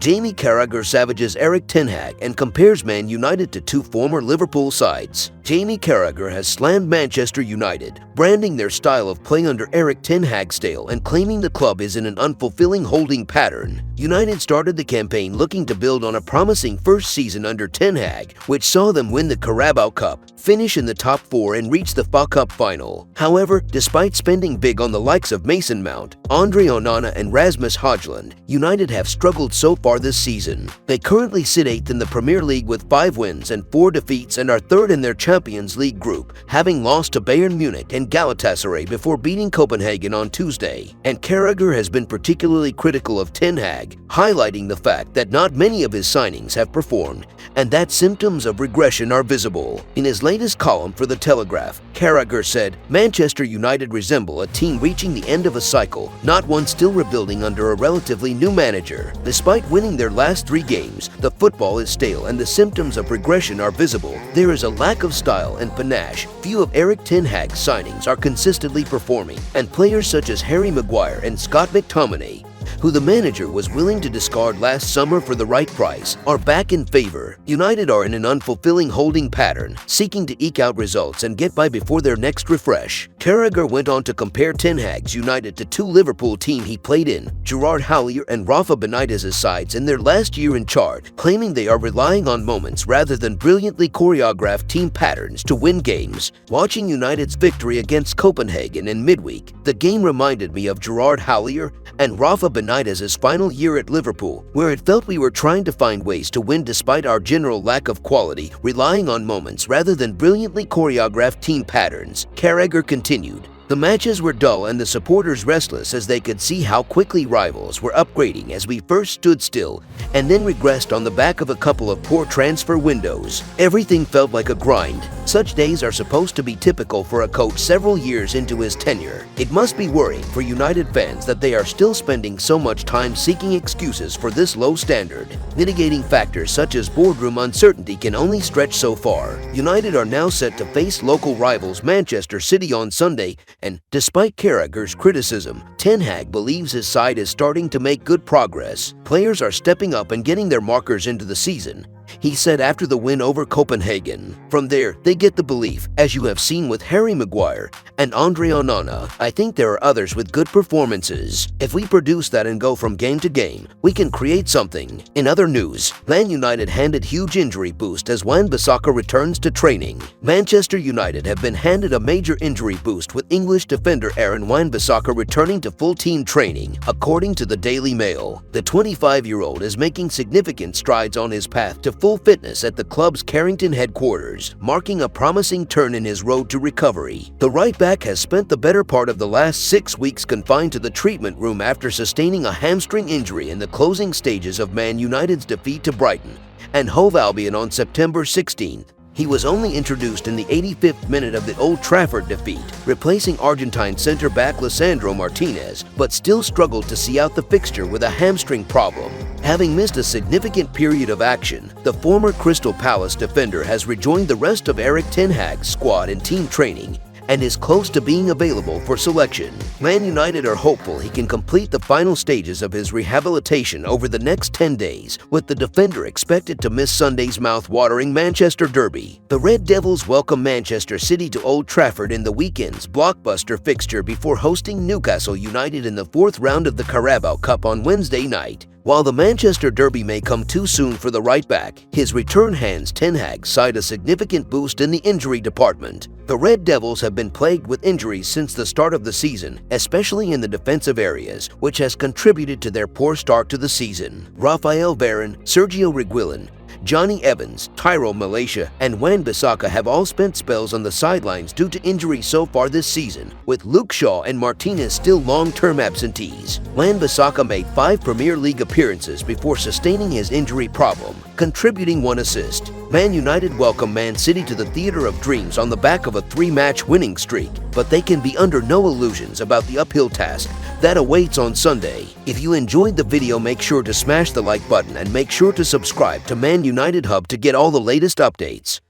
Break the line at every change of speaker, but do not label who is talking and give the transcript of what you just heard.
Jamie Carragher savages Erik HAG and compares Man United to two former Liverpool sides. Jamie Carragher has slammed Manchester United, branding their style of play under Erik Hag's style and claiming the club is in an unfulfilling holding pattern. United started the campaign looking to build on a promising first season under Hag, which saw them win the Carabao Cup, finish in the top four and reach the FA Cup final. However, despite spending big on the likes of Mason Mount, Andre Onana and Rasmus Højlund, United have struggled so far this season. They currently sit 8th in the Premier League with 5 wins and 4 defeats and are 3rd in their Champions League group, having lost to Bayern Munich and Galatasaray before beating Copenhagen on Tuesday. And Carragher has been particularly critical of Hag, highlighting the fact that not many of his signings have performed and that symptoms of regression are visible. In his latest column for The Telegraph, Carragher said, "Manchester United resemble a team reaching the end of a cycle, not one still rebuilding under a relatively new manager. Despite winning their last 3 games, the football is stale and the symptoms of regression are visible. There is a lack of style and panache. Few of Erik Hag's signings are consistently performing, and players such as Harry Maguire and Scott McTominay, who the manager was willing to discard last summer for the right price, are back in favor. United are in an unfulfilling holding pattern, seeking to eke out results and get by before their next refresh." Carragher went on to compare Hag's United to 2 Liverpool teams he played in, Gerard Houllier and Rafa Benitez's sides in their last year in charge, claiming they are relying on moments rather than brilliantly choreographed team patterns to win games. Watching United's victory against Copenhagen in midweek, the game reminded me of Gerard Houllier and Rafa Benitez's final year at Liverpool, where it felt we were trying to find ways to win despite our general lack of quality, relying on moments rather than brilliantly choreographed team patterns. Carragher continued, "The matches were dull and the supporters restless as they could see how quickly rivals were upgrading as we first stood still and then regressed on the back of a couple of poor transfer windows. Everything felt like a grind. Such days are supposed to be typical for a coach several years into his tenure. It must be worrying for United fans that they are still spending so much time seeking excuses for this low standard. Mitigating factors such as boardroom uncertainty can only stretch so far. United are now set to face local rivals Manchester City on Sunday, and despite Carragher's criticism, Hag believes his side is starting to make good progress. Players are stepping up and getting their markers into the season," he said after the win over Copenhagen. "From there, they get the belief, as you have seen with Harry Maguire and Andre Onana. I think there are others with good performances. If we produce that and go from game to game, we can create something." In other news, Man United handed huge injury boost as Wan-Bissaka returns to training. Manchester United have been handed a major injury boost with English defender Aaron Wan-Bissaka returning to full team training, according to the Daily Mail. The 25-year-old is making significant strides on his path to full fitness at the club's Carrington headquarters, marking a promising turn in his road to recovery. The right-back has spent the better part of the last 6 weeks confined to the treatment room after sustaining a hamstring injury in the closing stages of Man United's defeat to Brighton and Hove Albion on September 16th. He was only introduced in the 85th minute of the Old Trafford defeat, replacing Argentine centre-back Lisandro Martinez, but still struggled to see out the fixture with a hamstring problem. Having missed a significant period of action, the former Crystal Palace defender has rejoined the rest of Erik Hag's squad in team training and is close to being available for selection. Man United are hopeful he can complete the final stages of his rehabilitation over the next 10 days, with the defender expected to miss Sunday's mouth-watering Manchester derby. The Red Devils welcome Manchester City to Old Trafford in the weekend's blockbuster fixture before hosting Newcastle United in the 4th round of the Carabao Cup on Wednesday night. While the Manchester derby may come too soon for the right-back, his return hands Hag's side a significant boost in the injury department. The Red Devils have been plagued with injuries since the start of the season, especially in the defensive areas, which has contributed to their poor start to the season. Raphael Varane, Sergio Reguilon, Johnny Evans, Tyrell Malacia, and Wan-Bissaka have all spent spells on the sidelines due to injuries so far this season, with Luke Shaw and Martinez still long-term absentees. Wan-Bissaka made 5 Premier League appearances before sustaining his injury problem, contributing 1 assist. Man United welcome Man City to the Theatre of Dreams on the back of a 3-match winning streak, but they can be under no illusions about the uphill task that awaits on Sunday. If you enjoyed the video, make sure to smash the like button and make sure to subscribe to Man United Hub to get all the latest updates.